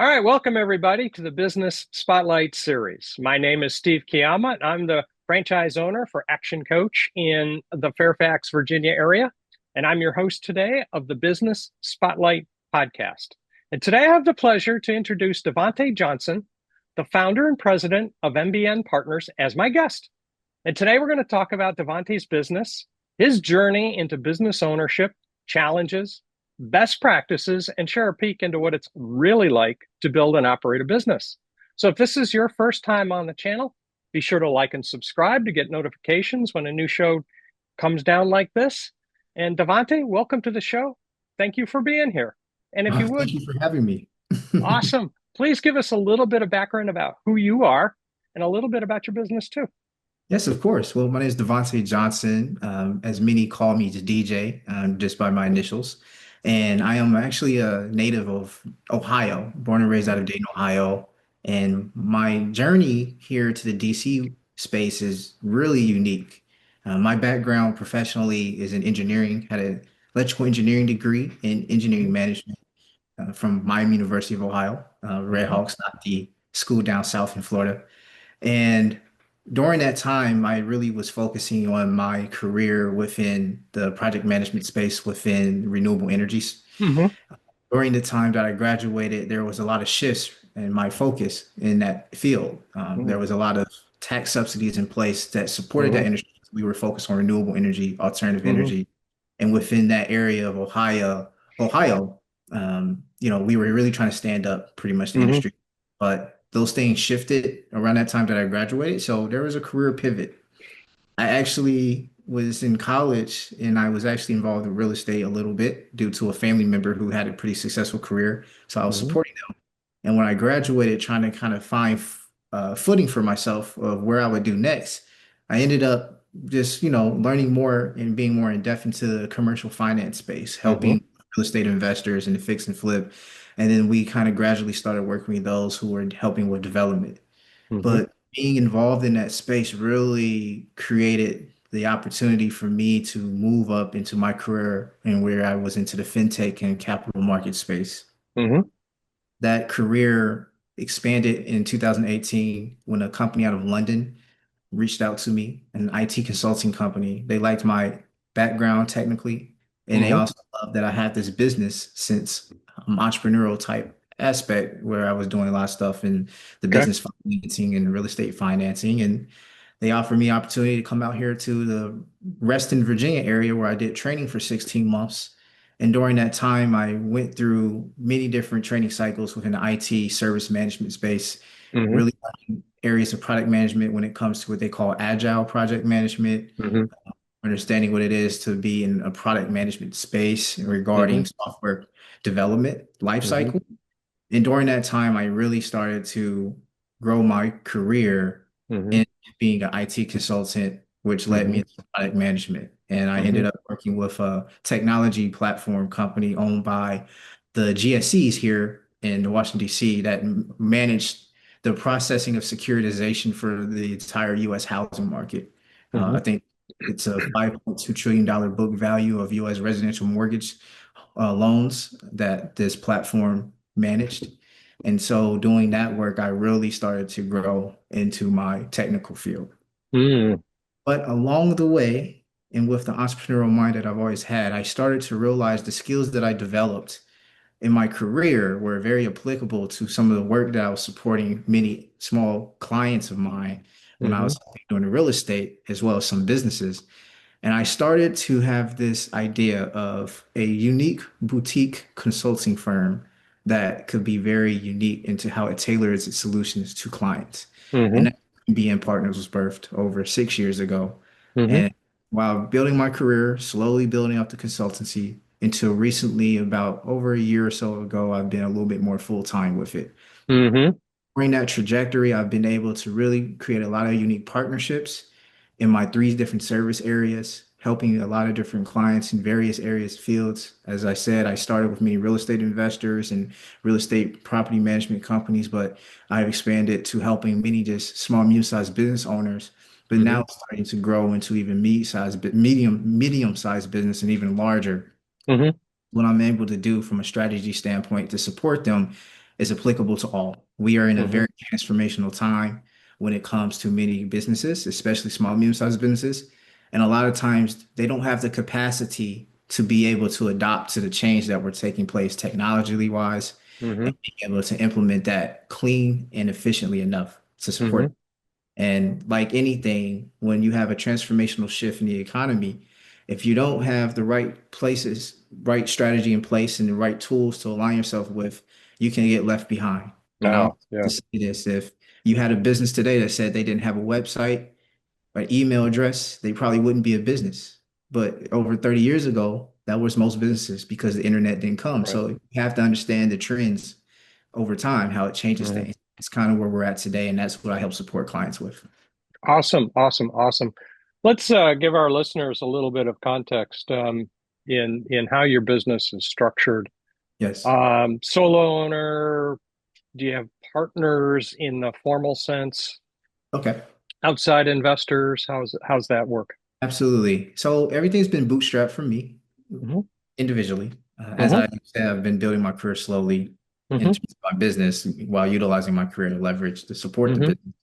All right, welcome everybody to the Business Spotlight series. My name is Steve Chiama, and I'm the franchise owner for Action Coach in the Fairfax, Virginia area. And I'm your host today of the Business Spotlight podcast. And today I have the pleasure to introduce Devante Johnson, the founder and president of MBN Partners, as my guest. And today we're going to talk about Devante's business, his journey into business ownership, challenges, best practices, and share a peek into what it's really like to build and operate a business. So if this is your first time on the channel, be sure to like and subscribe to get notifications when a new show comes down like this. And Devante, welcome to the show. Thank you for being here. And if you Thank would, you for having me. awesome. Please give us a little bit of background about who you are and a little bit about your business too. Yes, of course. Well, my name is Devante Johnson. As many call me the DJ, just by my initials. And I am actually a native of Ohio, born and raised out of Dayton, Ohio. And my journey here to the DC space is really unique. My background professionally is in engineering, had an electrical engineering degree in engineering management from Miami University of Ohio, Red Mhm, Hawks, not the school down south in Florida. And during that time, I really was focusing on my career within the project management space within renewable energies. mhm, During the time that I graduated, there was a lot of shifts in my focus in that field. mhm, There was a lot of tax subsidies in place that supported that mhm, industry. We were focused on renewable energy, alternative mhm, energy, and within that area of Ohio, we were really trying to stand up pretty much the mhm, industry. But those things shifted around that time that I graduated. So there was a career pivot. I actually was in college and I was actually involved in real estate a little bit due to a family member who had a pretty successful career. So I was mhm, supporting them. And when I graduated, trying to kind of find footing for myself of where I would do next, I ended up just, learning more and being more in depth into the commercial finance space, mhm, helping real estate investors and the fix and flip. And then we kind of gradually started working with those who were helping with development. mhm, But being involved in that space really created the opportunity for me to move up into my career and where I was into the fintech and capital market space. mhm. That career expanded in 2018 when a company out of London reached out to me, an IT consulting company. They liked my background technically, and they Mhm. also loved that I had this business since entrepreneurial type aspect where I was doing a lot of stuff in the Okay. business financing and real estate financing. And they offered me opportunity to come out here to the Reston, Virginia area where I did training for 16 months. And during that time, I went through many different training cycles within the IT service management space, Mhm, really learning areas of product management when it comes to what they call agile project management, mhm, understanding what it is to be in a product management space mhm, regarding software development mhm, lifecycle. And during that time, I really started to grow my career mhm, in being an IT consultant, which led me mhm, into product management. And I ended mhm, up working with a technology platform company owned by the GSEs here in Washington, D.C., that managed the processing of securitization for the entire U.S. housing market. I mhm, think it's a $5.2 trillion book value of U.S. residential mortgage loans that this platform managed. And so doing that work, I really started to grow into my technical field. mhm, But along the way, and with the entrepreneurial mind that I've always had, I started to realize the skills that I developed in my career were very applicable to some of the work that I was supporting many small clients of mine when I mhm, was doing the real estate, as well as some businesses. And I started to have this idea of a unique boutique consulting firm that could be very unique into how it tailors its solutions to clients. And mhm, that BN Partners was birthed over 6 years ago. mhm, And while building my career, slowly building up the consultancy until recently, about over a year or so ago, I've been a little bit more full time with it. mhm, During that trajectory, I've been able to really create a lot of unique partnerships in my three different service areas, helping a lot of different clients in various areas, fields. As I said, I started with many real estate investors and real estate property management companies, but I've expanded to helping many just small, medium-sized business owners. But now mhm, it's starting to grow into even medium-sized business and even larger. mhm, What I'm able to do from a strategy standpoint to support them, is applicable to all. We are in a Hmm. very transformational time when it comes to many businesses, especially small, medium-sized businesses. And a lot of times they don't have the capacity to be able to adopt to the change that we're taking place technologically wise Hmm. and being able to implement that clean and efficiently enough to support. Hmm. And like anything, when you have a transformational shift in the economy, if you don't have the right places, right strategy in place, and the right tools to align yourself with, you can get left behind. And I'll No, yeah, just say this, if you had a business today that said they didn't have a website or email address, they probably wouldn't be a business. But over 30 years ago, that was most businesses because the internet didn't come. right. So you have to understand the trends over time, how it changes Hmm. things. It's kind of where we're at today, and that's what I help support clients with. Awesome, awesome, awesome. Let's give our listeners a little bit of context in how your business is structured. Yes. Solo owner, do you have partners in the formal sense? Okay. Outside investors? How's that work? Absolutely. So everything's been bootstrapped for me Hmm. individually. As Hmm. I said, I've been building my career slowly in Hmm. terms of my business while utilizing my career to leverage to support the Hmm. business.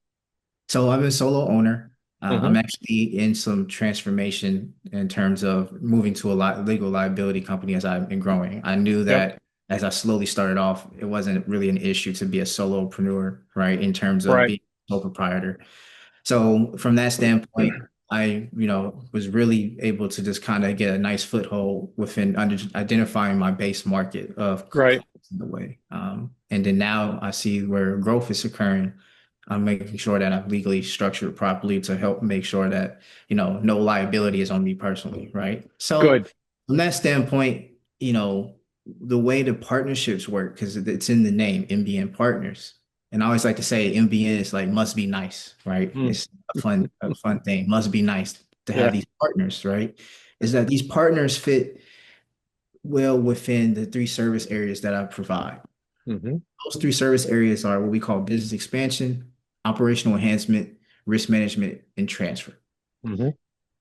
So I'm a solo owner. I'm Hmm. actually in some transformation in terms of moving to a legal liability company as I've been growing. I knew Yep. that as I slowly started off, it wasn't really an issue to be a solopreneur, right? In terms of Right. being a sole proprietor. So from that standpoint, I was really able to just kind of get a nice foothold within identifying my base market of Right. clients in the way. And then now I see where growth is occurring. I'm making sure that I'm legally structured properly to help make sure that, no liability is on me personally, right? So Good. from that standpoint, the way the partnerships work, because it's in the name, MBN Partners. And I always like to say MBN is like must be nice, right? Mm. It's a fun thing. Must be nice to have Yeah. these partners, right? Is that these partners fit well within the three service areas that I provide. Hmm. Those three service areas are what we call business expansion, operational enhancement, risk management, and transfer. Hmm.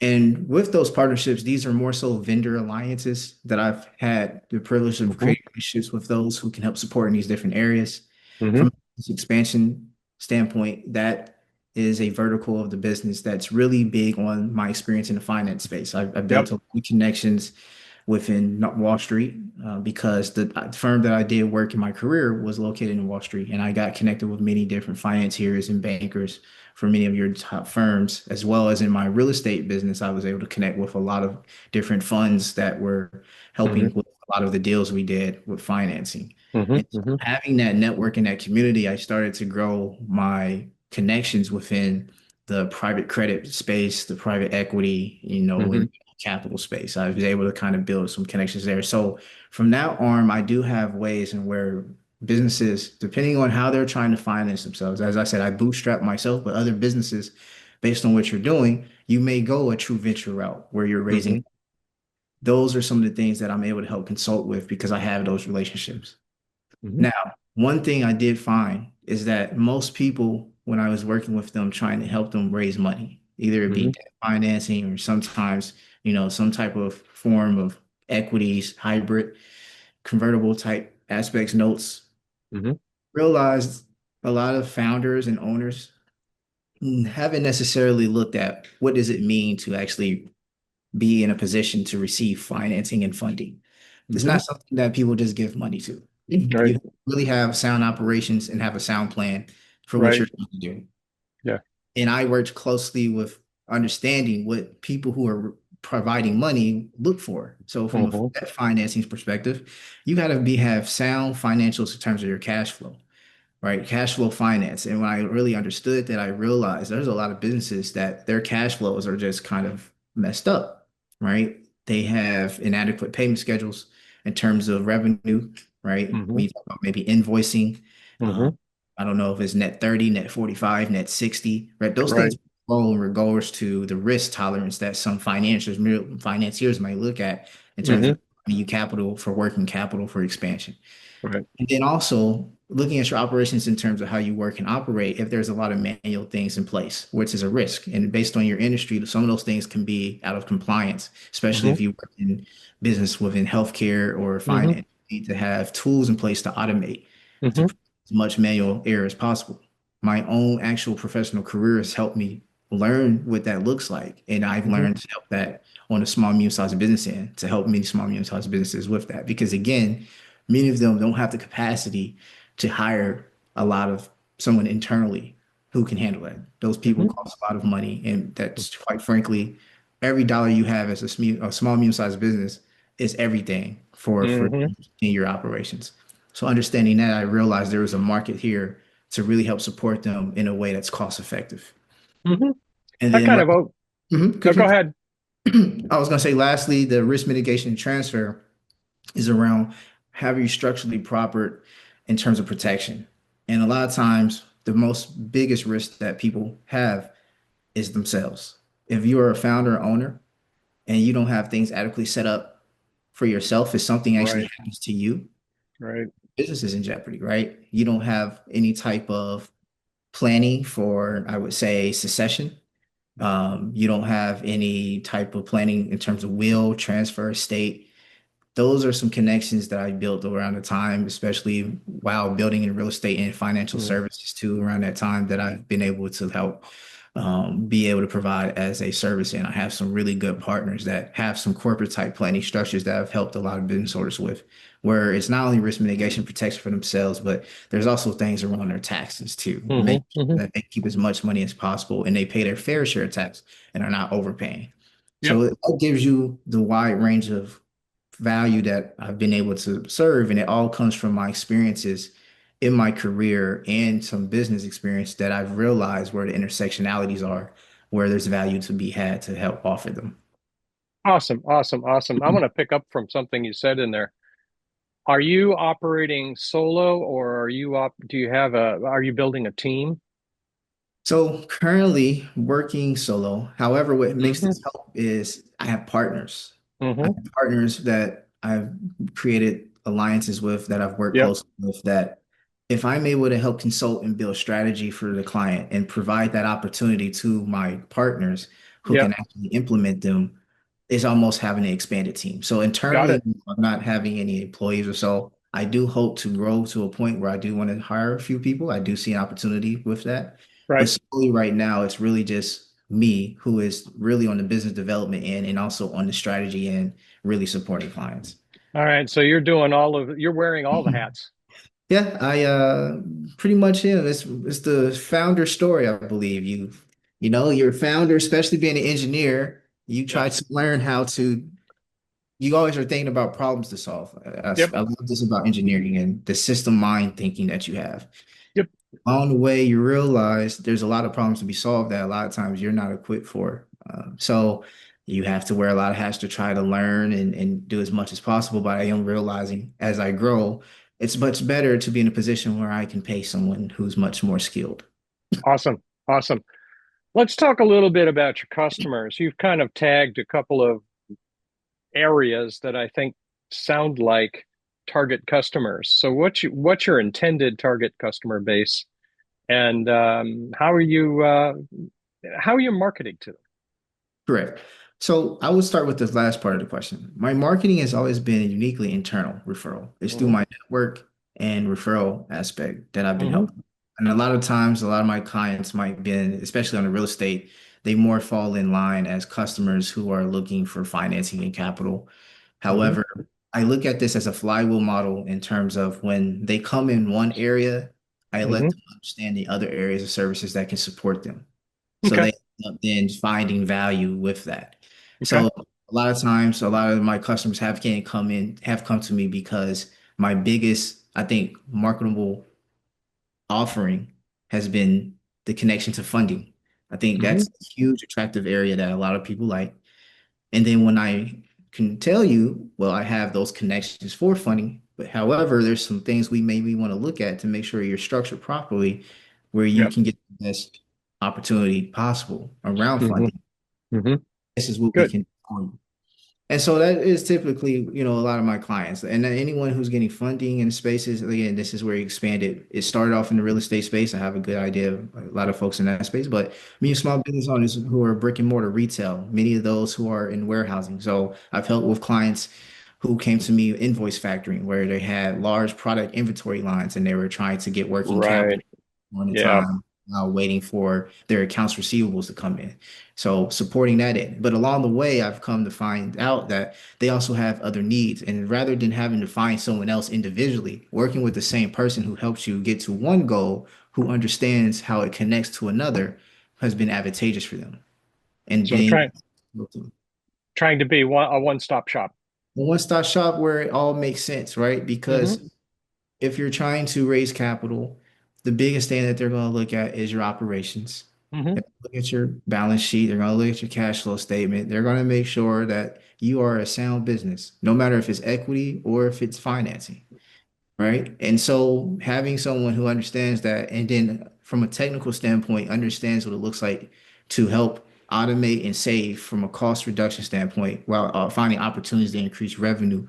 And with those partnerships, these are more so vendor alliances that I've had the privilege of Hmm. creating relationships with those who can help support in these different areas. Hmm. From this expansion standpoint, that is a vertical of the business that's really big on my experience in the finance space. I've built Yep. a lot of connections within Wall Street because the firm that I did work in my career was located in Wall Street, and I got connected with many different financiers and bankers for many of your top firms, as well as in my real estate business. I was able to connect with a lot of different funds that were Hmm. helping with a lot of the deals we did with financing. Hmm. And so Hmm. having that network in that community, I started to grow my connections within the private credit space, the private equity, Hmm. and capital space. I was able to kind of build some connections there. So from that arm, I do have ways in where businesses, depending on how they're trying to finance themselves, as I said, I bootstrap myself, but other businesses, based on what you're doing, you may go a true venture route where you're raising. Hmm. Those are some of the things that I'm able to help consult with because I have those relationships. Hmm. Now, one thing I did find is that most people, when I was working with them, trying to help them raise money, either it be Hmm. debt financing or sometimes, some type of form of equities, hybrid, convertible type aspects, notes, Hmm. realized a lot of founders and owners haven't necessarily looked at what does it mean to actually be in a position to receive financing and funding. It's Hmm. not something that people just give money to. Right. You really have sound operations and have a sound plan for what Right. you're going to do. Yeah. And I worked closely with understanding what people who are providing money look for. So from a Hmm. debt financing perspective, you got to be have sound financials in terms of your cash flow, right? Cash flow finance. And when I really understood that, I realized there's a lot of businesses that their cash flows are just kind of messed up, right? They have inadequate payment schedules in terms of revenue, right? Hmm. We talk about maybe invoicing. Hmm. Um, I don't know if it's net 30, net 45, net 60, right? Those things Right. roll in regards to the risk tolerance that some financiers might look at in terms Hmm. of you capital for working capital for expansion. Right. And then also looking at your operations in terms of how you work and operate, if there's a lot of manual things in place, which is a risk. And based on your industry, some of those things can be out of compliance, especially Hmm. if you work in business within healthcare or Hmm. finance. You need to have tools in place to automate. to Hmm. as much manual error as possible. My own actual professional career has helped me learn what that looks like. And I've Hmm. learned to help that on a small, medium-sized business end to help many small, medium-sized businesses with that. Because again, many of them don't have the capacity to hire a lot of someone internally who can handle that. Those people Hmm. cost a lot of money. And that's quite frankly, every dollar you have as a small, medium-sized business is everything for Hmm. in your operations. So understanding that, I realized there was a market here to really help support them in a way that's cost effective. Hmm. And I then, kind of, oh, no, could go you? ahead. I was going to say, lastly, the risk mitigation and transfer is around how you structurally proper in terms of protection. And a lot of times, the most biggest risk that people have is themselves. If you are a founder or owner and you don't have things adequately set up for yourself, if something actually Right, happens to you, right. business is in jeopardy, right? You don't have any type of planning for, I would say, succession. You don't have any type of planning in terms of will, transfer, estate. Those are some connections that I built around the time, especially while building in real estate and financial Mm. services too, around that time that I've been able to help be able to provide as a service. And I have some really good partners that have some corporate type planning structures that I've helped a lot of business owners with, where it's not only risk mitigation protection for themselves, but there's also things around their taxes too, Hmm. make Hmm. sure that they keep as much money as possible and they pay their fair share of tax and are not overpaying. Yep. So it gives you the wide range of value that I've been able to serve. And it all comes from my experiences in my career and some business experience that I've realized where the intersectionalities are, where there's value to be had to help offer them. Awesome, awesome, awesome. I'm going to pick up from something you said in there. Are you operating solo or do you have are you building a team? So currently working solo. However, what makes Hmm. this help is I have partners. I Hmm. have partners that I've created alliances with, that I've worked Yep. closely with, that if I'm able to help consult and build strategy for the client and provide that opportunity to my partners who can Yep. actually implement them, it's almost having an expanded team. So Got internally, it. I'm not having any employees or so. I do hope to grow to a point where I do want to hire a few people. I do see an opportunity with that. But Right. slowly right now, it's really just me who is really on the business development end and also on the strategy end, really supporting clients. All right. So you're wearing all the hats. Yeah, I pretty much am. It's the founder story, I believe. You're a founder, especially being an engineer, you try Yep. to learn how to you always are thinking about problems to solve. Yep. I love this about engineering and the system mind thinking that you have. Yep. Along the way, you realize there's a lot of problems to be solved that a lot of times you're not equipped for. So you have to wear a lot of hats to try to learn and do as much as possible. But I am realizing as I grow, it's much better to be in a position where I can pay someone who's much more skilled. Awesome. Awesome. Let's talk a little bit about your customers. You've kind of tagged a couple of areas that I think sound like target customers. So what's your intended target customer base, and how are you marketing to them? Correct. So I would start with this last part of the question. My marketing has always been uniquely internal referral. It's through Hmm. my network and referral aspect that I've been Hmm. helping. And a lot of times, a lot of my clients might be, especially on the real estate, they more fall in line as customers who are looking for financing and capital. Hmm. However, I look at this as a flywheel model in terms of when they come in one area, I let Hmm. them understand the other areas of services that can support them. So Okay. they end up then finding value with that. Okay. So a lot of times, a lot of my customers have come to me because my biggest, I think, marketable offering has been the connection to funding. I think Hmm. that's a huge attractive area that a lot of people like. And then when I can tell you, well, I have those connections for funding, but however, there's some things we maybe want to look at to make sure you're structured properly where you Yep. can get the best opportunity possible around Hmm. funding. Hmm. This is what we Good. can do for you. And so that is typically, a lot of my clients. And then anyone who's getting funding in spaces, again, this is where you expand it. It started off in the real estate space. I have a good idea of a lot of folks in that space, but many small business owners who are brick and mortar retail, many of those who are in warehousing. So I've helped with clients who came to me invoice factoring, where they had large product inventory lines and they were trying to get working Right. capital on the Yeah. time, waiting for their accounts receivables to come in. So supporting that in. But along the way, I've come to find out that they also have other needs. And rather than having to find someone else individually, working with the same person who helps you get to one goal, who understands how it connects to another, has been advantageous for them. And So being trying to be a one-stop shop. a one-stop shop where it all makes sense, right? Hmm. Because if you're trying to raise capital, the biggest thing that they're going to look at is your operations. Hmm. They're gonna look at your balance sheet. They're going to look at your cash flow statement. They're going to make sure that you are a sound business, no matter if it's equity or if it's financing, right? And so having someone who understands that, and then from a technical standpoint, understands what it looks like to help automate and save from a cost reduction standpoint while finding opportunities to increase revenue,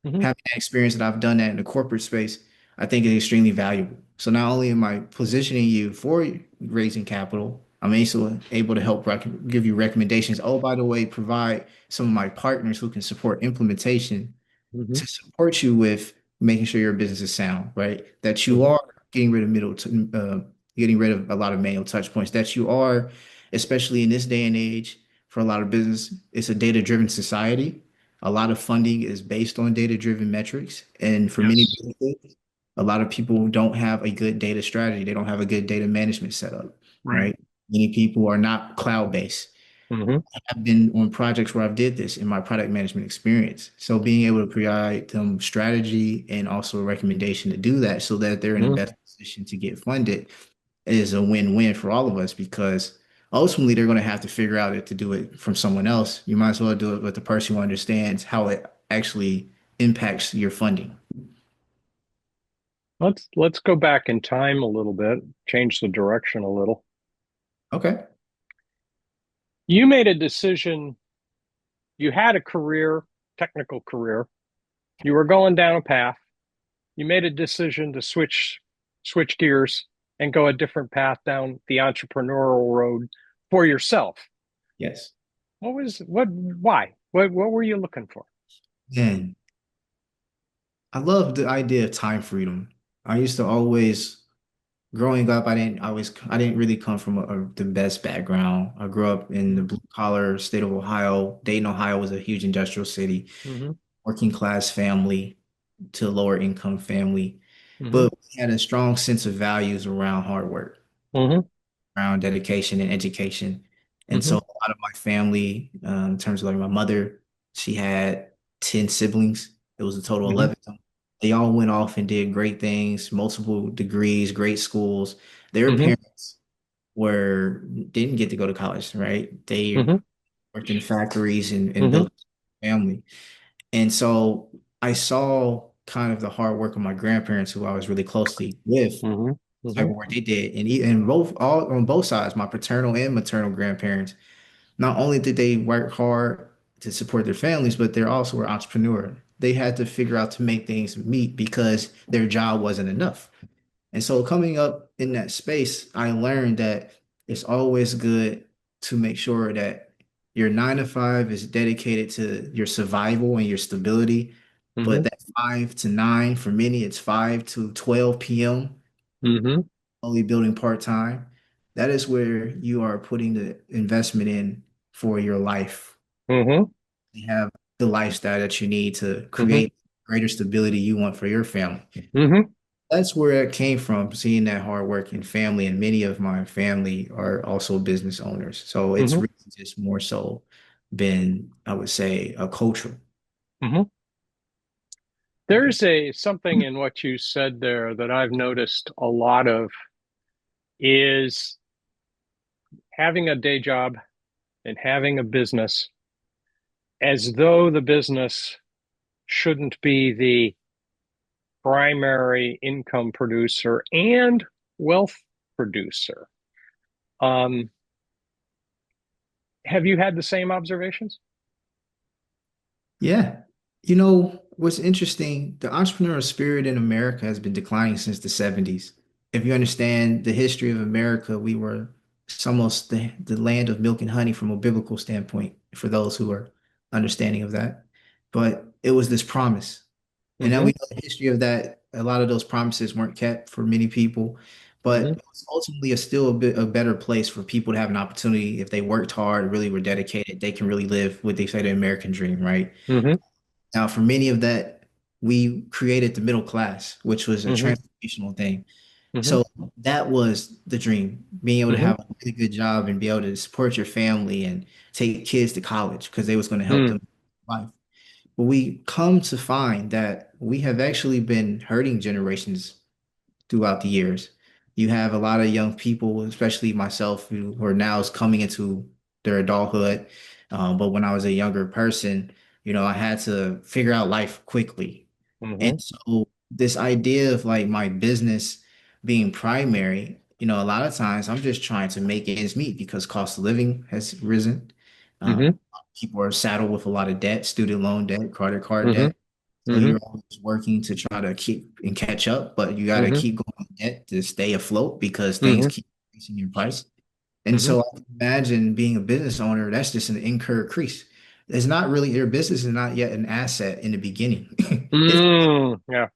Hmm. having that experience that I've done that in the corporate space, I think is extremely valuable. So not only am I positioning you for raising capital, I'm also able to help give you recommendations. Oh, by the way, provide some of my partners who can support implementation Hmm. to support you with making sure your business is sound, right? That you Hmm. are getting rid of getting rid of a lot of manual touch points. That you are, especially in this day and age, for a lot of business, it's a data-driven society. A lot of funding is based on data-driven metrics, and for many Yes. businesses, a lot of people don't have a good data strategy. They don't have a good data management setup, Right. right? Many people are not cloud-based. Hmm. I've been on projects where I've did this in my product management experience. So being able to provide them strategy and also a recommendation to do that so that they're in the Hmm. best position to get funded is a win-win for all of us because ultimately they're going to have to figure out it to do it from someone else. You might as well do it with the person who understands how it actually impacts your funding. Let's go back in time a little bit, change the direction a little. Okay. You made a decision. You had a career, technical career. You were going down a path. You made a decision to switch gears and go a different path down the entrepreneurial road for yourself. Yes. Why? What were you looking for? Man, I love the idea of time freedom. I used to always growing up, I didn't really come from the best background. I grew up in the blue collar state of Ohio. Dayton, Ohio was a huge industrial city, Mm-hmm. working class family to lower income family. Mm-hmm. But we had a strong sense of values around hard work, Mm-hmm. around dedication and education. And so Mm-hmm. a lot of my family, in terms of like my mother, she had 10 siblings. It was a total of Mm-hmm. 11. They all went off and did great things, multiple degrees, great schools. Their Mm-hmm. parents didn't get to go to college, right? They Mm-hmm. worked in factories and Mm-hmm. built a family. And so I saw kind of the hard work of my grandparents, who I was really closely with, Mm-hmm. type Mm-hmm. of work they did. And both all on both sides, my paternal and maternal grandparents, not only did they work hard to support their families, but they're also were entrepreneur. They had to figure out to make things meet because their job wasn't enough. And so coming up in that space, I learned that it's always good to make sure that your 9 to 5 is dedicated to your survival and your stability. But Mm-hmm. that 5 to 9, for many, it's 5 to 12 p.m., Mm-hmm. only building part-time. That is where you are putting the investment in for your life. Mm-hmm. You have the lifestyle that you need to Mm-hmm. create greater stability you want for your family. Mm-hmm. That's where it came from, seeing that hard working family, and many of my family are also business owners. So it's Mm-hmm. really just more so been, I would say, a cultural. Mm-hmm. There's a something in what you said there that I've noticed a lot of is having a day job and having a business as though the business shouldn't be the primary income producer and wealth producer. Um, have you had the same observations? Yeah. What's interesting, the entrepreneurial spirit in America has been declining since the 70s. If you understand the history of America, we were it's almost the land of milk and honey from a biblical standpoint, for those who are understanding of that. But it was this promise. And now Mm-hmm. we know the history of that. A lot of those promises weren't kept for many people, but Mm-hmm. it was ultimately still a better place for people to have an opportunity if they worked hard, really were dedicated, they can really live what they say the American dream, right? Mm-hmm. Now, for many of that, we created the middle class, which was a Mm-hmm. transformational thing. Mm-hmm. So that was the dream, being able to Mm-hmm. have a really good job and be able to support your family and take kids to college because they was going to help Mm. them in life. But we come to find that we have actually been hurting generations throughout the years. You have a lot of young people, especially myself, who are now coming into their adulthood. But when I was a younger person, I had to figure out life quickly. And Mm-hmm. so this idea of like my business being primary, a lot of times I'm just trying to make ends meet because cost of living has risen. Mm-hmm. People are saddled with a lot of debt, student loan debt, credit card Mm-hmm. debt. So Mm-hmm. you're always working to try to keep and catch up, but you got to Mm-hmm. keep going in debt to stay afloat because things Mm-hmm. keep increasing in price. And Mm-hmm. so I can imagine being a business owner, that's just an incurred crease. It's not really your business is not yet an asset in the beginning. It's Mm. Yeah.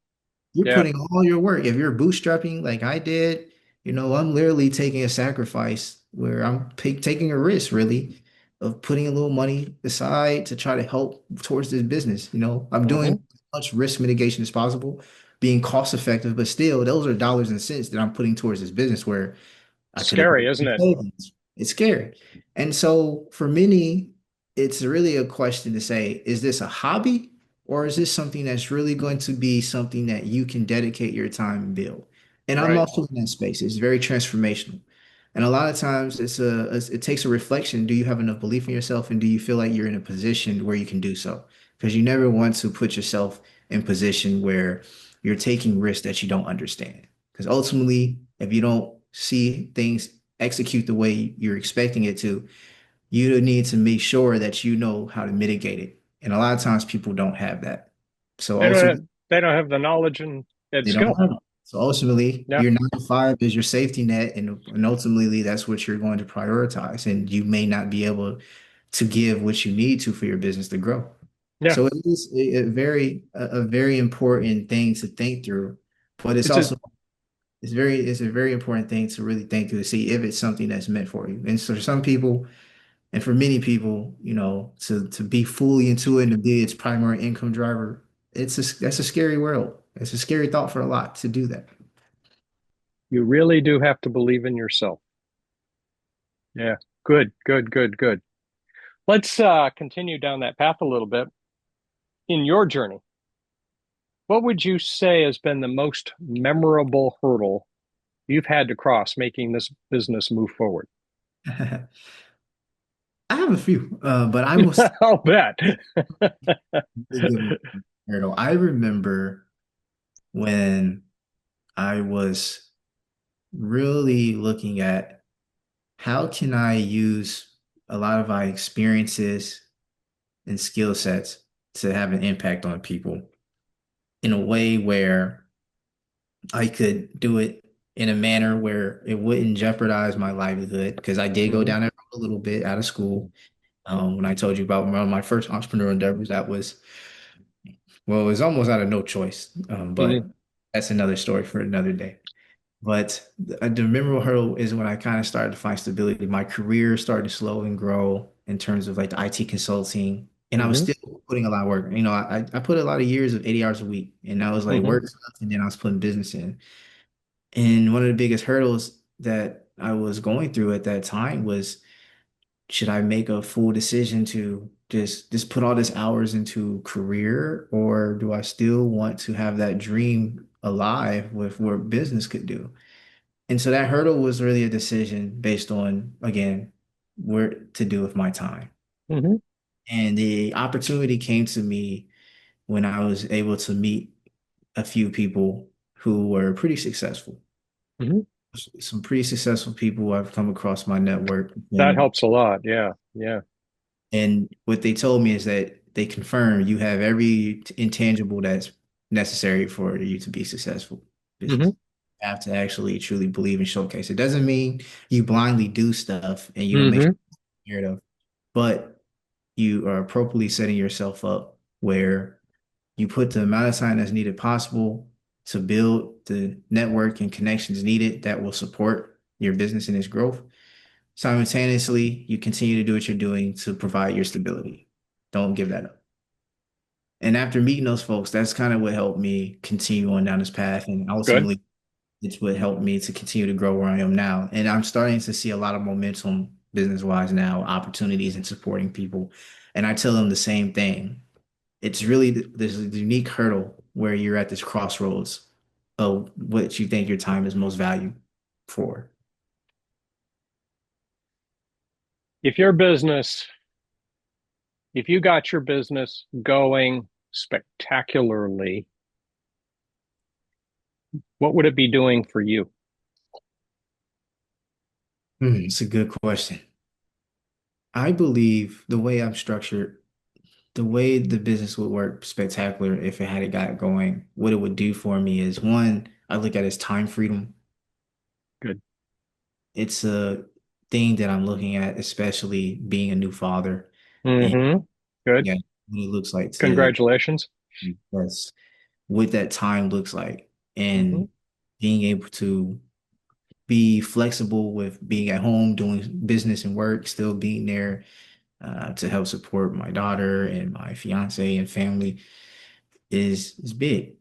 you're Yeah. putting all your work. If you're bootstrapping like I did, I'm literally taking a sacrifice where I'm taking a risk, really, of putting a little money aside to try to help towards this business. I'm doing Mm-hmm. as much risk mitigation as possible, being cost effective, but still, those are dollars and cents that I'm putting towards this business where I could have put Scary, it isn't in it? savings. It's scary. And so for many, it's really a question to say, is this a hobby or is this something that's really going to be something that you can dedicate your time and build? And I'm Right. also in that space. It's very transformational. And a lot of times it takes a reflection. Do you have enough belief in yourself and do you feel like you're in a position where you can do so? Because you never want to put yourself in position where you're taking risks that you don't understand. Because ultimately, if you don't see things execute the way you're expecting it to, you need to make sure that you know how to mitigate it. And a lot of times people don't have that. So They don't ultimately, have, they don't have the knowledge and they don't skill. have it. So ultimately, Yeah. your 9 to 5 is your safety net, and ultimately that's what you're going to prioritize. And you may not be able to give what you need to for your business to grow. Yeah. So it is a very important thing to think through, but It's a it's a very important thing to really think through to see if it's something that's meant for you. And so for some people, and for many people, to be fully into it and to be its primary income driver, that's a scary world. It's a scary thought for a lot to do that. You really do have to believe in yourself. Yeah. Good, good, good, good. Let's continue down that path a little bit. In your journey, what would you say has been the most memorable hurdle you've had to cross making this business move forward? I have a few, but I will say I'll bet. really give me a hurdle. I remember when I was really looking at how can I use a lot of my experiences and skill sets to have an impact on people in a way where I could do it in a manner where it wouldn't jeopardize my livelihood because I did go Hmm. down that road a little bit out of school. When I told you about one of my first entrepreneurial endeavors, that was, well, it was almost out of no choice. But Hmm. that's another story for another day. But the memorable hurdle is when I kind of started to find stability. My career started to slow and grow in terms of like the IT consulting. And I was Hmm. still putting a lot of work. I put a lot of years of 80 hours a week, and I was like Hmm. work stuff, and then I was putting business in. And one of the biggest hurdles that I was going through at that time was, should I make a full decision to just put all this hours into career, or do I still want to have that dream alive with what business could do? And so that hurdle was really a decision based on, again, where to do with my time. Hmm. And the opportunity came to me when I was able to meet a few people who were pretty successful. Hmm. Some pretty successful people I've come across my network. That helps a lot. Yeah. Yeah. And what they told me is that they confirm you have every intangible that's necessary for you to be successful. Hmm. Business. You have to actually truly believe and showcase. It doesn't mean you blindly do stuff and you don't make Hmm. sure of, but you are appropriately setting yourself up where You put the amount of time that's needed possible to build the network and connections needed that will support your business and its growth. Simultaneously, you continue to do what you're doing to provide your stability. Don't give that up. And after meeting those folks, that's kind of what helped me continue on down this path. And Good. ultimately, it's what helped me to continue to grow where I am now. And I'm starting to see a lot of momentum business wise now, opportunities and supporting people. And I tell them the same thing. It's really there's a unique hurdle where you're at this crossroads of what you think your time is most valued for. If your business, if you got your business going spectacularly, what would it be doing for you? It's a good question. I believe the way I'm structured, the way the business would work spectacular if it had it got going, what it would do for me is one, I look at it as time freedom. Good. It's a thing that I'm looking at, especially being a new father and Mm-hmm. Good. yeah, what it looks like to Congratulations. that's what that time looks like Mm-hmm. and being able to be flexible with being at home, doing business and work, still being there to help support my daughter and my fiance and family is big.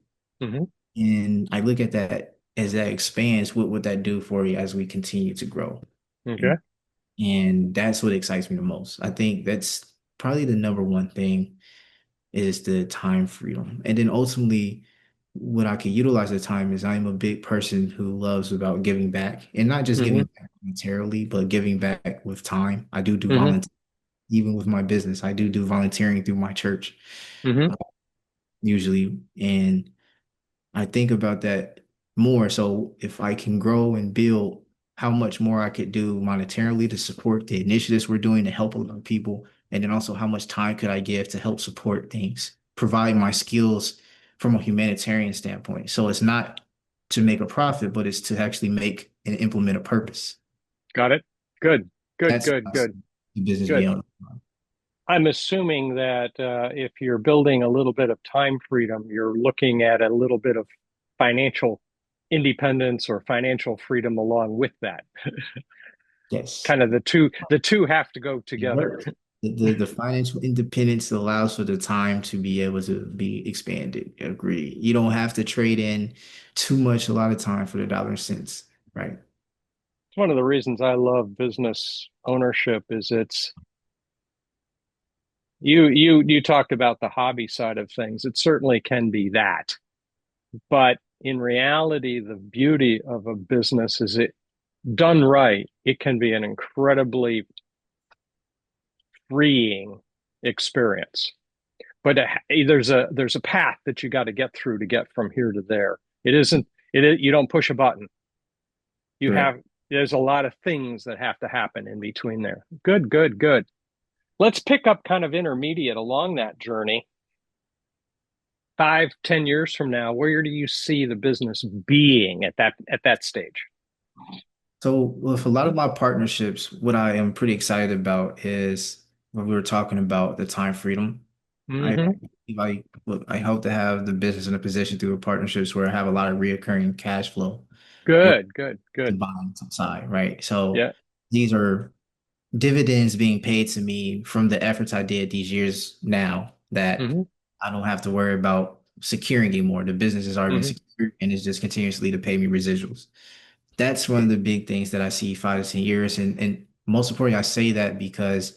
Mm-hmm. And I look at that as that expands, what would that do for you as we continue to grow? Okay. And, and that's what excites me the most. I think that's probably the number one thing is the time freedom. And then ultimately, what I can utilize the time is I'm a big person who loves about giving back and not just Mm-hmm. giving back monetarily, but giving back with time. I do Mm-hmm. volunteer, even with my business. I do volunteering through my church Mm-hmm. uh, usually. And I think about that more. So if I can grow and build, how much more I could do monetarily to support the initiatives we're doing to help a lot of people, and then also how much time could I give to help support things, provide my skills from a humanitarian standpoint. So it's not to make a profit, but it's to actually make and implement a purpose. Got it. Good. Good. That's Good. Good. the business Good. beyond. I'm assuming that if you're building a little bit of time freedom, you're looking at a little bit of financial independence or financial freedom along with that. Yes. Kind of the two have to go together. Yep. The financial independence allows for the time to be able to be expanded. Agree. You don't have to trade in too much a lot of time for the dollar and cents, right? It's one of the reasons I love business ownership is it's you talked about the hobby side of things. It certainly can be that. But in reality, the beauty of a business is it done right, it can be an incredibly freeing experience. But there's a path that you got to get through to get from here to there. It isn't you don't push a button. You Correct. have there's a lot of things that have to happen in between there. Good, good, good. Let's pick up kind of intermediate along that journey. 5, 10 years from now, where do you see the business being at that stage? So with a lot of my partnerships, what I am pretty excited about is when we were talking about the time freedom. I Mm-hmm. I look, I hope to have the business in a position through partnerships where I have a lot of reoccurring cash flow where Good, good, the good. bottom side, right? So Yeah. these are dividends being paid to me from the efforts I did these years now that Mm-hmm. I don't have to worry about securing anymore. The business has already been Mm-hmm. secured and it's just continuously to pay me residuals. That's one of the big things that I see 5 to 10 years. And most importantly, I say that because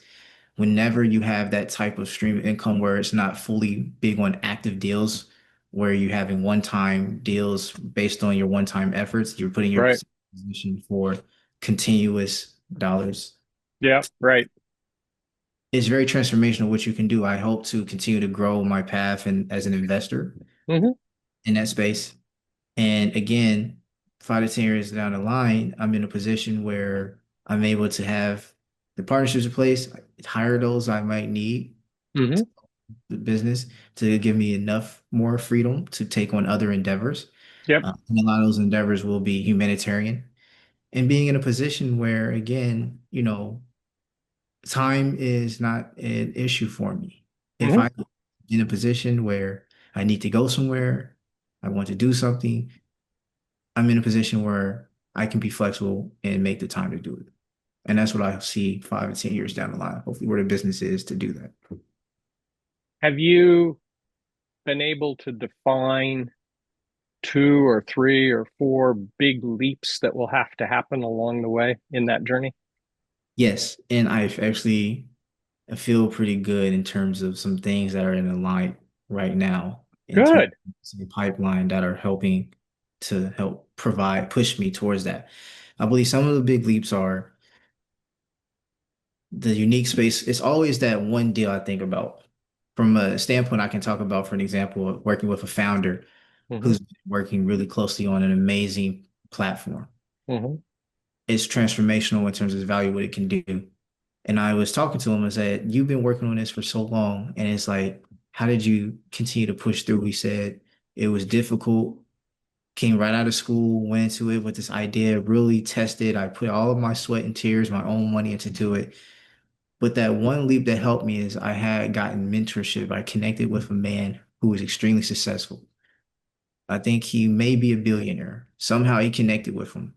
whenever you have that type of stream of income where it's not fully big on active deals, where you're having one-time deals based on your one-time efforts, you're putting your Right. position for continuous dollars. Yeah. Right. It's very transformational what you can do. I hope to continue to grow my path and as an investor Mm-hmm. in that space. And again, 5 to 10 years down the line, I'm in a position where I'm able to have the partnerships in place, hire those I might need Mm-hmm. the business to give me enough more freedom to take on other endeavors. Yep. And a lot of those endeavors will be humanitarian and being in a position where, again, time is not an issue for me. If Mm-hmm. I'm in a position where I need to go somewhere, I want to do something, I'm in a position where I can be flexible and make the time to do it. And that's what I see 5 to 10 years down the line, hopefully where the business is to do that. Have you been able to define two or three or four big leaps that will have to happen along the way in that journey? Yes, and I feel pretty good in terms of some things that are in the line right now, in terms Good. of the pipeline that are helping to help provide, push me towards that. I believe some of the big leaps are the unique space. It's always that one deal I think about. From a standpoint, I can talk about, for an example, of working with a founder Hmm. who's been working really closely on an amazing platform. Hmm. It's transformational in terms of the value, what it can do. And I was talking to him and said, "You've been working on this for so long." And it's like, how did you continue to push through? He said, it was difficult, came right out of school, went into it with this idea, really tested. I put all of my sweat and tears, my own money into it. But that one leap that helped me is I had gotten mentorship. I connected with a man who was extremely successful. I think he may be a billionaire. Somehow he connected with him.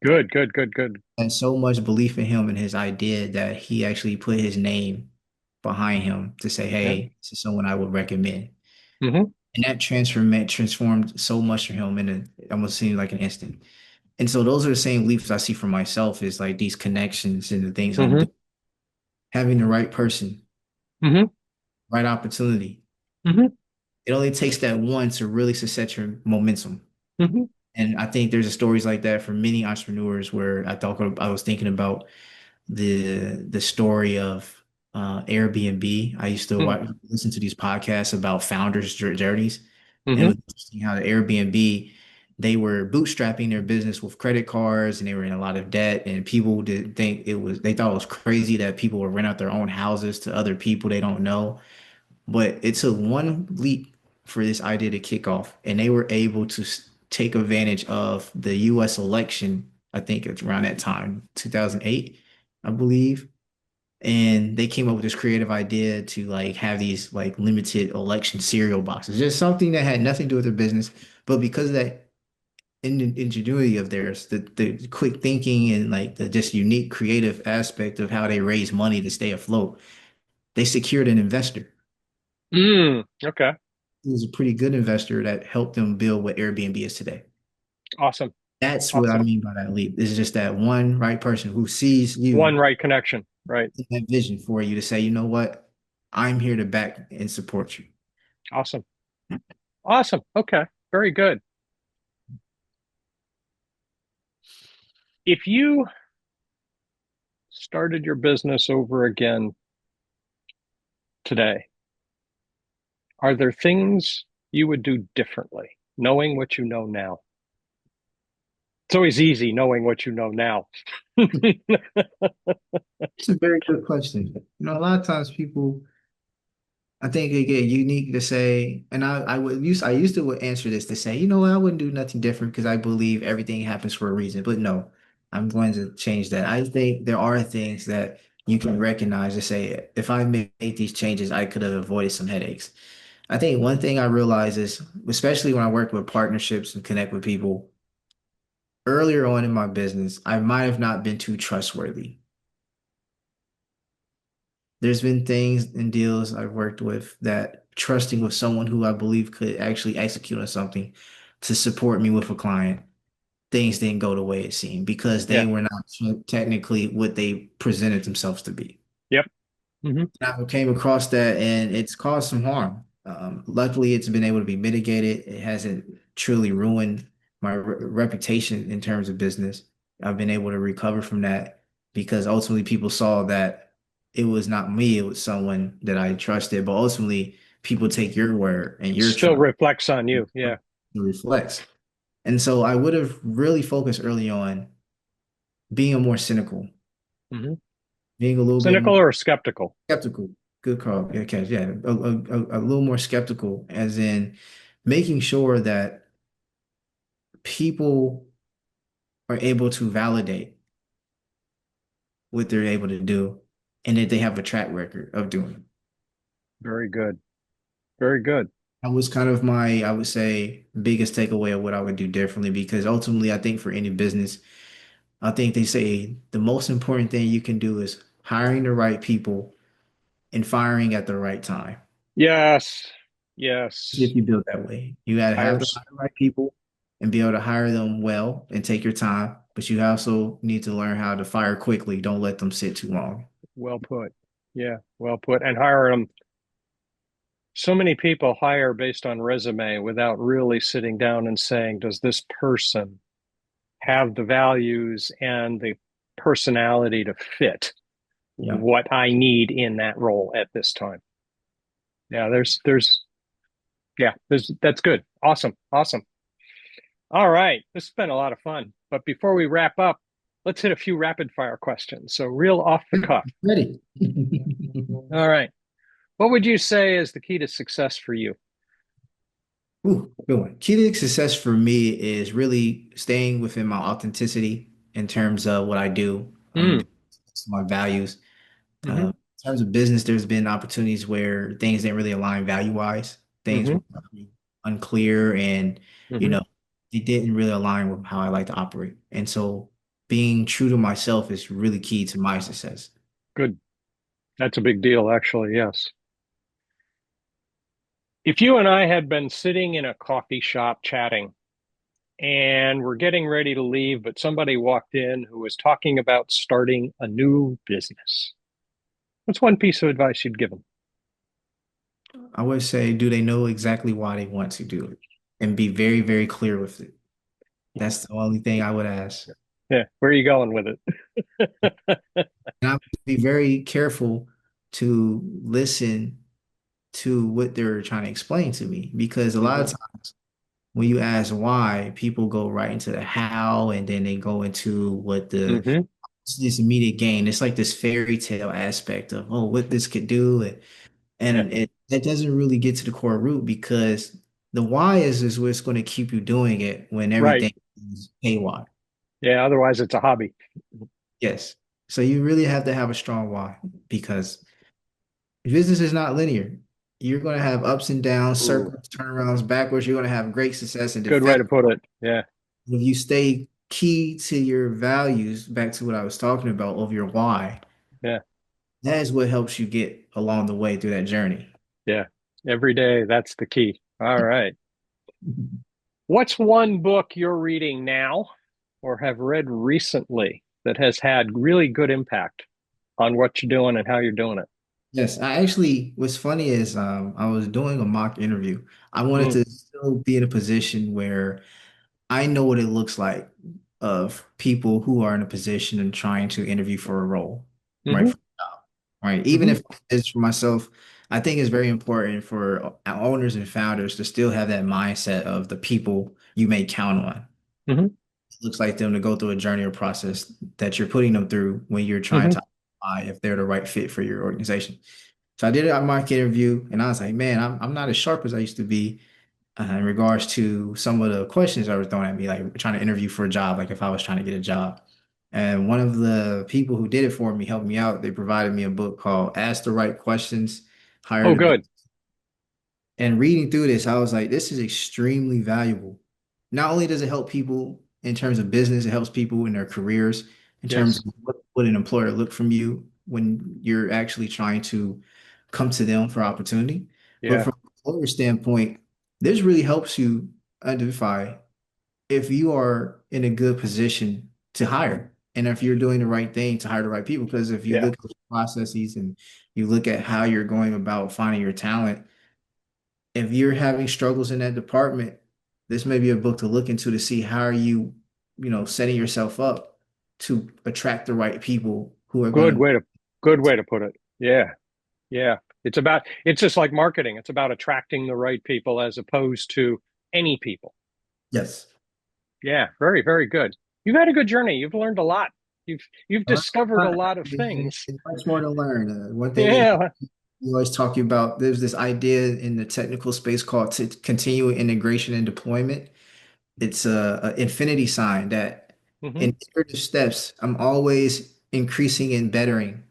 Good, good, good, good. And so much belief in him and his idea that he actually put his name behind him to say, Yeah. hey, this is someone I would recommend. Hmm. And that transformed so much for him in it almost seemed like an instant. And so those are the same leaps I see for myself is like these connections and the things I'm Hmm. doing, having the right person, Hmm. right opportunity. Hmm. It only takes that one to really set your momentum. Hmm. And I think there's stories like that for many entrepreneurs where I was thinking about the story of Airbnb. I used to listen to these podcasts about founders' journeys, and it Hmm. was interesting how the Airbnb they were bootstrapping their business with credit cards, and they were in a lot of debt. And people did think they thought it was crazy that people would rent out their own houses to other people they don't know. But it took one leap for this idea to kick off, and they were able to take advantage of the U.S. election. I think it's around that time, 2008, I believe. And they came up with this creative idea to like have these like limited election cereal boxes, just something that had nothing to do with their business. But because of that ingenuity of theirs, the quick thinking and like the just unique creative aspect of how they raise money to stay afloat, they secured an investor. Mm. Okay. He was a pretty good investor that helped them build what Airbnb is today. Awesome. That's what I Awesome. mean by that leap. It's just that one right person who sees One you, right connection. Right. that vision for you to say, you know what, I'm here to back and support you. Awesome. Awesome. Okay. Very good. If you started your business over again today, are there things you would do differently, knowing what you know now? It's always easy knowing what you know now. It's a very good question. A lot of times people, I think they get unique to say, and I used to would answer this to say, you know what, I wouldn't do nothing different because I believe everything happens for a reason. But no, I'm going to change that. I think there are things that you can recognize to say, if I made these changes, I could have avoided some headaches. I think one thing I realize is, especially when I work with partnerships and connect with people, earlier on in my business, I might have not been too trustworthy. There's been things and deals I've worked with that trusting with someone who I believe could actually execute on something to support me with a client, things didn't go the way it seemed because they Yeah. were not technically what they presented themselves to be. Yep. Hmm. I came across that and it's caused some harm. Luckily, it's been able to be mitigated. It hasn't truly ruined my reputation in terms of business. I've been able to recover from that because ultimately people saw that it was not me, it was someone that I trusted. But ultimately, people take your word and your Still trust reflects on you. Yeah. to reflects. And so I would have really focused early on being a more cynical, Hmm. being a little bit more Cynical or skeptical? skeptical. Good call. Yeah, catch. Yeah, a little more skeptical, as in making sure that people are able to validate what they're able to do, and that they have a track record of doing it. Very good. Very good. That was kind of my, I would say, biggest takeaway of what I would do differently because ultimately, I think for any business, I think they say the most important thing you can do is hiring the right people and firing at the right time. Yes. If Yes. you build that way, you got to have the Hires. right people and be able to hire them well and take your time. But you also need to learn how to fire quickly. Don't let them sit too long. Well put. Yeah, well put. And hire them. So many people hire based on resume without really sitting down and saying, does this person have the values and the personality to fit Yeah. what I need in that role at this time? Yeah, that's good. Awesome. Awesome. All right. This has been a lot of fun. But before we wrap up, let's hit a few rapid fire questions. So, real off the cuff. Ready. All right. What would you say is the key to success for you? Ooh, good one. Key to success for me is really staying within my authenticity in terms of what I do, Mm, my values. hmm In terms of business, there's been opportunities where things didn't really align value-wise. Things hmm were unclear and, you hmm know, it didn't really align with how I like to operate. And so being true to myself is really key to my success. Good. That's a big deal, actually. Yes. If you and I had been sitting in a coffee shop chatting and we're getting ready to leave, but somebody walked in who was talking about starting a new business, what's one piece of advice you'd give them? I would say, do they know exactly why they want to do it? And be very, very clear with it. That's the only thing I would ask. Yeah. Where are you going with it? And I would be very careful to listen to what they're trying to explain to me because a lot of hmm times when you ask why, people go right into the how and then they go into what the hmm this immediate gain. It's like this fairy tale aspect of oh what this could do Yeah. and it that doesn't really get to the core root because the why is what's going to keep you doing it when Right. everything is haywire. Yeah. Otherwise, it's a hobby. Yes. So you really have to have a strong why because business is not linear. You're going to have ups and downs, Ooh, circles, turnarounds, backwards. You're going to have great success and good way defect. to put it. Yeah. If you stay key to your values, back to what I was talking about of your why, Yeah. that is what helps you get along the way through that journey. Yeah. Every day, that's the key. All right. What's one book you're reading now or have read recently that has had really good impact on what you're doing and how you're doing it? Yes, I actually, what's funny is I was doing a mock interview. I wanted Mm, to still be in a position where I know what it looks like of people who are in a position and trying to interview for a role, right? hmm Right. Even hmm if it's for myself, I think it's very important for owners and founders to still have that mindset of the people you may count on. hmm It looks like them to go through a journey or process that you're putting them through when you're trying hmm to identify if they're the right fit for your organization. So I did a mock interview and I was like, man, I'm not as sharp as I used to be in regards to some of the questions I was throwing at me, like trying to interview for a job, like if I was trying to get a job. And one of the people who did it for me helped me out. They provided me a book called Ask the Right Questions, Hire Oh, the Best. good. And reading through this, I was like, this is extremely valuable. Not only does it help people in terms of business, it helps people in their careers, in terms Yes. of what an employer look from you when you're actually trying to come to them for opportunity. But Yeah. from an employer standpoint, this really helps you identify if you are in a good position to hire and if you're doing the right thing to hire the right people. Because if you Yeah. look at the processes and you look at how you're going about finding your talent, if you're having struggles in that department, this may be a book to look into to see how are you, setting yourself up to attract the right people who are Good going way to good way to put it. Yeah. Yeah. It's just like marketing. It's about attracting the right people as opposed to any people. yes. Yeah. Very, very good. You've had a good journey. You've learned a lot. You've I learned a discovered a lot. lot of There's things. much more to learn. One thing is Yeah. we always talk about there's this idea in the technical space called continual integration and deployment. It's a infinity sign that hmm in iterative steps, I'm always increasing and bettering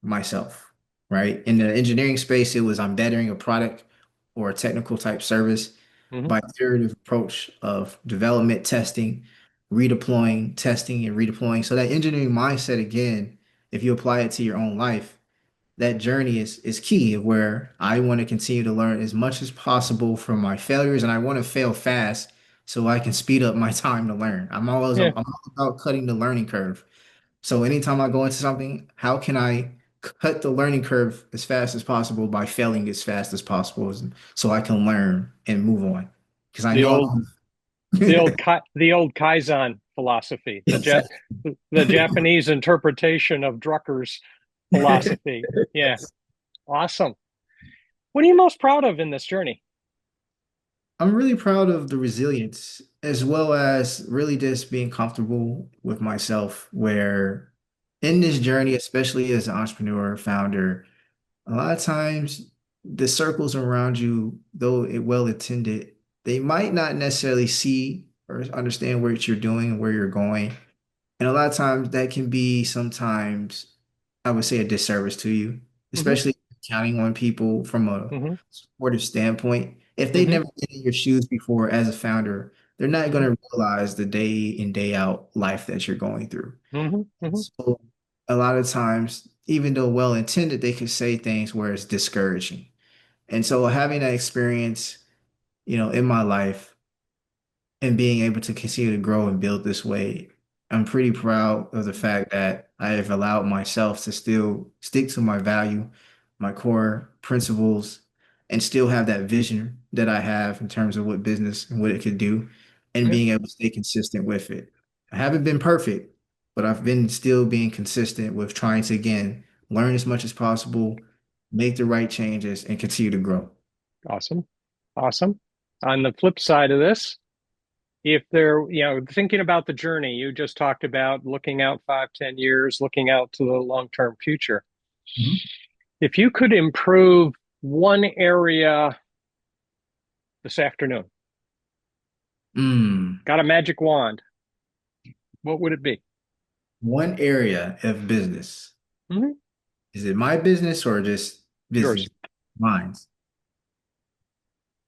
myself, right? In the engineering space, it was I'm bettering a product. or a technical type service Hmm. by iterative approach of development, testing, redeploying, testing, and redeploying. So that engineering mindset, again, if you apply it to your own life, that journey is key where I want to continue to learn as much as possible from my failures and I want to fail fast so I can speed up my time to learn. Yeah. I'm all about cutting the learning curve. So anytime I go into something, how can I cut the learning curve as fast as possible by failing as fast as possible so I can learn and move on? Because I The know old I'm the old Kaizen philosophy, the Japanese interpretation of Drucker's philosophy. Yeah. Awesome. What are you most proud of in this journey? I'm really proud of the resilience as well as really just being comfortable with myself where in this journey, especially as an entrepreneur, founder, a lot of times the circles around you, though it well attended, they might not necessarily see or understand what you're doing and where you're going. And a lot of times that can be sometimes, I would say, a disservice to you, Hmm. especially counting on people from a Hmm. supportive standpoint. If they've Hmm. never been in your shoes before as a founder, they're not going Hmm. to realize the day in, day out life that you're going through. Hmm. And Hmm. so a lot of times, even though well intended, they could say things where it's discouraging. And so having that experience, in my life, and being able to continue to grow and build this way, I'm pretty proud of the fact that I have allowed myself to still stick to my value, my core principles, and still have that vision that I have in terms of what business and what it could do, and Yeah. being able to stay consistent with it. I haven't been perfect, but I've been still being consistent with trying to, again, learn as much as possible, make the right changes, and continue to grow. Awesome. Awesome. On the flip side of this, if they're, thinking about the journey, you just talked about looking out 5, 10 years, looking out to the long-term future. Mhm. If you could improve one area this afternoon, Mm. got a magic wand, what would it be? One area of business. Hmm. Is it my business or just Yours. business? Mine's.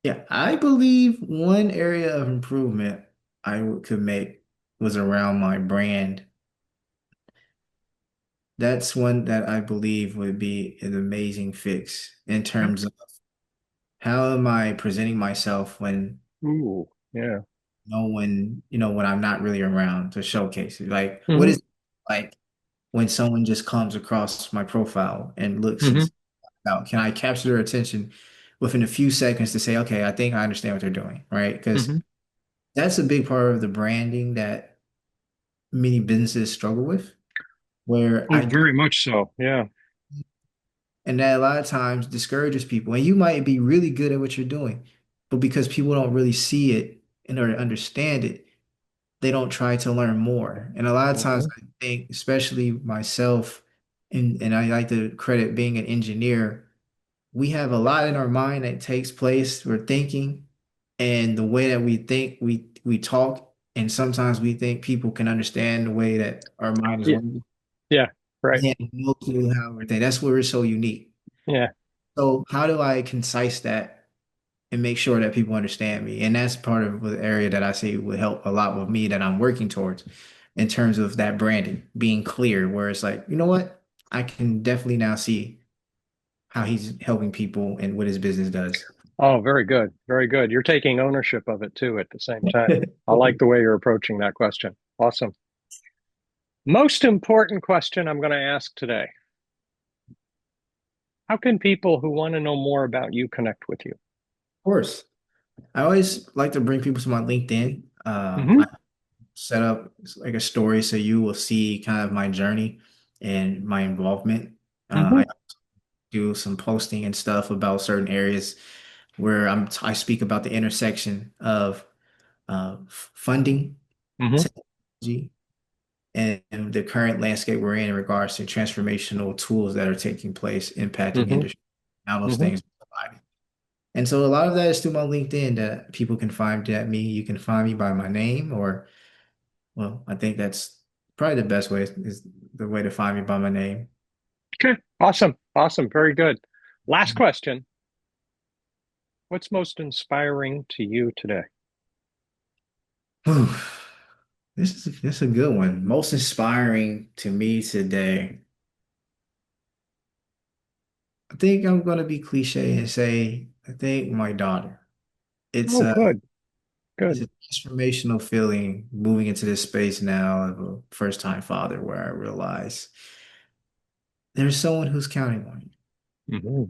Yeah, I believe one area of improvement could make was around my brand. That's one that I believe would be an amazing fix in Okay. terms of how am I presenting myself when Ooh, yeah. when I'm not really around to showcase it. Like, what Hmm. is it like when someone just comes across my profile and looks and Hmm. out? Can I capture their attention within a few seconds to say, okay, I think I understand what they're doing, right? Because Hmm. that's a big part of the branding that many businesses struggle with, where Oh, very much so. Yeah. and that a lot of times discourages people. And you might be really good at what you're doing, but because people don't really see it in order to understand it, they don't try to learn more. And a lot of times Hmm. I think, especially myself, and I like to credit being an engineer, we have a lot in our mind that takes place. We're thinking, and the way that we think, we talk, and sometimes we think people can understand the way that our mind is Yeah. working. Yeah. Right. They have no clue how we think. That's where we're so unique. Yeah. So how do I concise that and make sure that people understand me? And that's part of the area that I say would help a lot with me that I'm working towards in terms of that branding, being clear, where it's like, you know what? I can definitely now see how he's helping people and what his business does. Oh, very good. Very good. You're taking ownership of it too at the same time. I like the way you're approaching that question. Awesome. Most important question I'm going to ask today. How can people who want to know more about you connect with you? Course. I always like to bring people to my LinkedIn. I Hmm. set up like a story so you will see kind of my journey and my involvement. Hmm. I do some posting and stuff about certain areas where I speak about the intersection of funding, Hmm. technology, and the current landscape we're in regards to transformational tools that are taking place, impacting Hmm. industry, how those Hmm. things are provided. And so a lot of that is through my LinkedIn that people can find at me. You can find me by my name, or, well, I think that's probably the best way is the way to find me by my name. Okay. Awesome. Awesome. Very good. Last question. What's most inspiring to you today? Whew. This is a good one. Most inspiring to me today. I think I'm gonna be cliche and say I think my daughter. It's Oh, a good, it's good. a transformational feeling moving into this space now of a first time father where I realize there's someone who's counting on you. Hmm.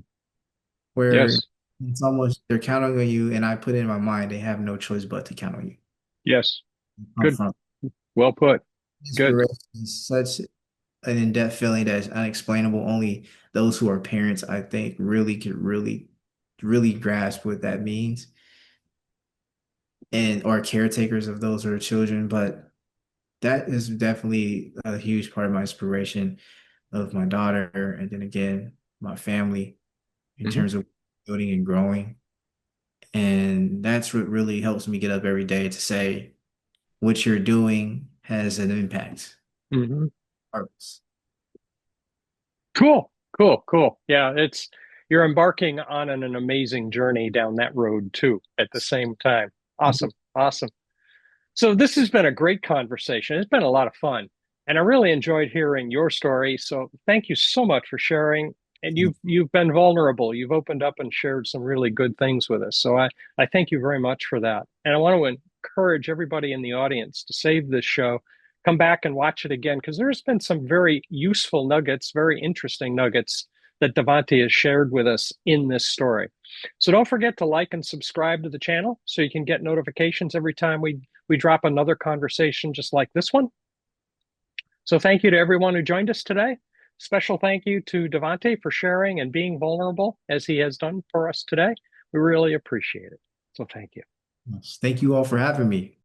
Where Yes, it's almost they're counting on you, and I put it in my mind they have no choice but to count on you. yes. Come Good. from Well put. Good. inspiration is such an in-depth feeling that's unexplainable. Only those who are parents, I think, really could really grasp what that means and or caretakers of those who are children. But that is definitely a huge part of my inspiration of my daughter, and then again, my family in Hmm. terms of building and growing. And that's what really helps me get up every day to say what you're doing has an impact. Hmm. Purpose. Cool, cool, cool. Yeah, you're embarking on an amazing journey down that road too at the same time. Awesome, awesome. So this has been a great conversation. It's been a lot of fun, and I really enjoyed hearing your story. So thank you so much for sharing. And you've been vulnerable. You've opened up and shared some really good things with us. So I thank you very much for that. And I want to encourage everybody in the audience to save this show, come back and watch it again because there's been some very useful nuggets, very interesting nuggets that Devante has shared with us in this story. So don't forget to like and subscribe to the channel so you can get notifications every time we drop another conversation just like this one. So thank you to everyone who joined us today. Special thank you to Devante for sharing and being vulnerable as he has done for us today. We really appreciate it. So thank you. Thank you all for having me.